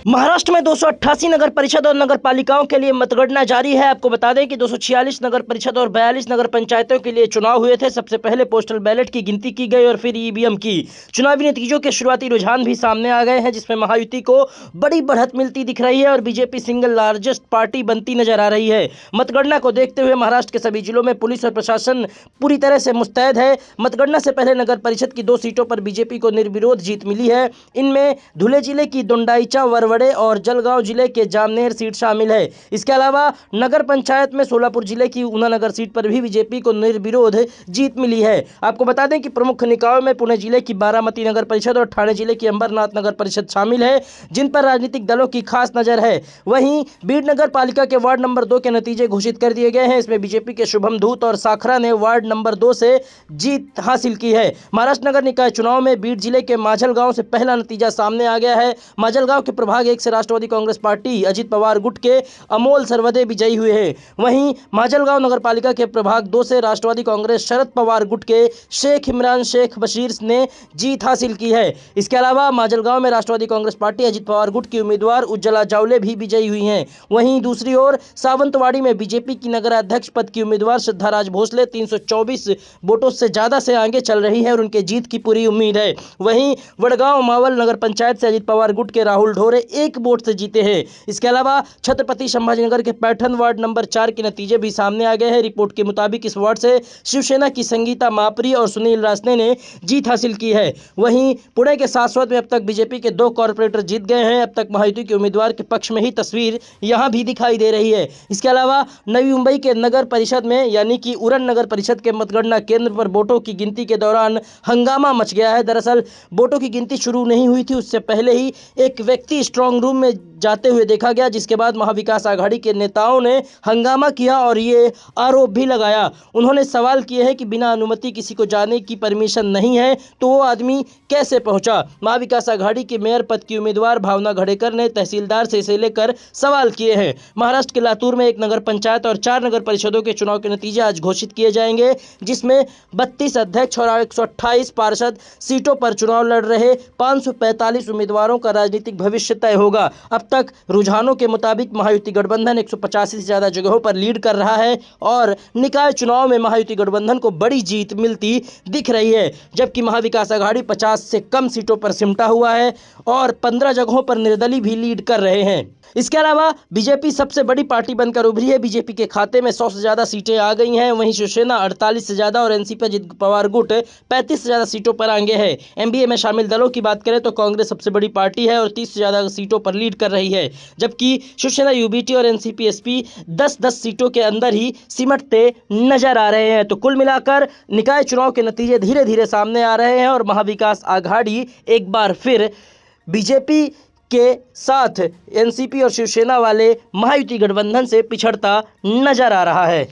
महाराष्ट्र में 288 नगर परिषद और नगर पालिकाओं के लिए मतगणना जारी है। आपको बता दें कि 246 नगर परिषद और 42 नगर पंचायतों के लिए चुनाव हुए थे। सबसे पहले पोस्टल बैलेट की गिनती की गई और फिर ईवीएम की। चुनावी नतीजों के शुरुआती रुझान भी सामने आ गए हैं, जिसमें महायुति को बड़ी बढ़त मिलती दिख रही है और बीजेपी सिंगल लार्जेस्ट पार्टी बनती नजर आ रही है। मतगणना को देखते हुए महाराष्ट्र के सभी जिलों में पुलिस और प्रशासन पूरी तरह से मुस्तैद है। मतगणना से पहले नगर परिषद की 2 सीटों पर बीजेपी को निर्विरोध जीत मिली है। इनमें धुले जिले की दोंडाईचा, वरवड़े और जलगांव जिले के जामनेर सीट शामिल है। इसके अलावा नगर पंचायत में सोलापुर जिले की ऊना नगर सीट पर भी बीजेपी को निर्विरोध जीत मिली है। आपको बता दें कि प्रमुख निकायों में पुणे जिले की बारामती नगर परिषद और ठाणे जिले की अंबरनाथ नगर परिषद शामिल है, जिन पर राजनीतिक दलों की खास नजर है। वहीं बीड नगर पालिका के वार्ड नंबर 2 के नतीजे घोषित कर दिए गए हैं। इसमें बीजेपी के शुभम धूत और साखरा ने वार्ड नंबर 2 से जीत हासिल की है। महाराष्ट्र नगर निकाय चुनाव में बीड जिले के माझलगांव से पहला नतीजा सामने आ गया है। माझलगांव के प्रभाग 1 से राष्ट्रवादी कांग्रेस पार्टी अजित पवार गुट के अमोल सरवदे विजयी हुए हैं। वहीं माझलगांव नगर पालिका के प्रभाग 2 से राष्ट्रवादी कांग्रेस शरद पवार गुट के शेख इमरान शेख बशीर ने जीत हासिल की है। इसके अलावा माझलगांव में राष्ट्रवादी कांग्रेस पार्टी अजित पवार गुट की उम्मीदवार उज्ज्वला जावले भी विजयी हुई हैं। वहीं दूसरी ओर सावंतवाड़ी में बीजेपी की नगराध्यक्ष पद की उम्मीदवार श्रद्धाराज भोसले 324 वोटों से ज्यादा से आगे चल रही है और उनके जीत की पूरी उम्मीद है। वहीं वडगांव मावल नगर पंचायत से अजित पवार गुट के राहुल ढोरे 1 वोट से जीते हैं। इसके अलावा छत्रपति संभाजीनगर के पैठन वार्ड नंबर 4 के नतीजे भी सामने आ गए हैं। रिपोर्ट के मुताबिक इस वार्ड से शिवसेना की संगीता मापरी और सुनील रासने ने जीत हासिल की है। वहीं पुणे के सासवद में अब तक बीजेपी के 2 कॉर्पोरेटर जीत गए हैं। अब तक महायुति के उम्मीदवार के पक्ष में ही तस्वीर यहां भी दिखाई दे रही है। इसके अलावा नवी मुंबई के नगर परिषद में यानी कि उरण नगर परिषद के मतगणना केंद्र पर वोटों की गिनती के दौरान हंगामा मच गया है। दरअसल वोटों की गिनती शुरू नहीं हुई थी, उससे पहले ही एक व्यक्ति स्ट्रांग रूम में जाते हुए देखा गया, जिसके बाद महाविकास आघाड़ी के नेताओं ने हंगामा किया और ये आरोप भी लगाया। उन्होंने सवाल किए हैं कि बिना अनुमति किसी को जाने की परमिशन नहीं है तो वो आदमी कैसे पहुंचा। महाविकास आघाड़ी के मेयर पद की उम्मीदवार भावना घड़ेकर ने तहसीलदार से इसे लेकर सवाल किए हैं। महाराष्ट्र के लातूर में 1 नगर पंचायत और 4 नगर परिषदों के चुनाव के नतीजे आज घोषित किए जाएंगे, जिसमें 32 अध्यक्ष और 128 पार्षद सीटों पर चुनाव लड़ रहे 545 उम्मीदवारों का राजनीतिक भविष्य तय होगा। अब तक रुझानों के मुताबिक महायुति गठबंधन 185 से ज्यादा जगहों पर लीड कर रहा है और निकाय चुनाव में महायुति गठबंधन को बड़ी जीत मिलती दिख रही है, जबकि महाविकास आघाड़ी 50 से कम सीटों पर सिमटा हुआ है और 15 जगहों पर निर्दलीय भी लीड कर रहे हैं। इसके अलावा बीजेपी सबसे बड़ी पार्टी बनकर उभरी है। बीजेपी के खाते में 100 से ज्यादा सीटें आ गई हैं। वहीं शिवसेना 48 से ज्यादा और एनसीपी अजित पवार गुट 35 से ज्यादा सीटों पर आगे है। एनडीए में शामिल दलों की बात करें तो कांग्रेस सबसे बड़ी पार्टी है और 30 से ज्यादा सीटों पर लीड कर रही है, जबकि शिवसेना, यूबीटी और एनसीपी एसपी 10-10 सीटों के अंदर ही सिमटते नजर आ रहे हैं। तो कुल मिलाकर निकाय चुनाव के नतीजे धीरे धीरे सामने आ रहे हैं और महाविकास आघाड़ी एक बार फिर बीजेपी के साथ एनसीपी और शिवसेना वाले महायुति गठबंधन से पिछड़ता नजर आ रहा है।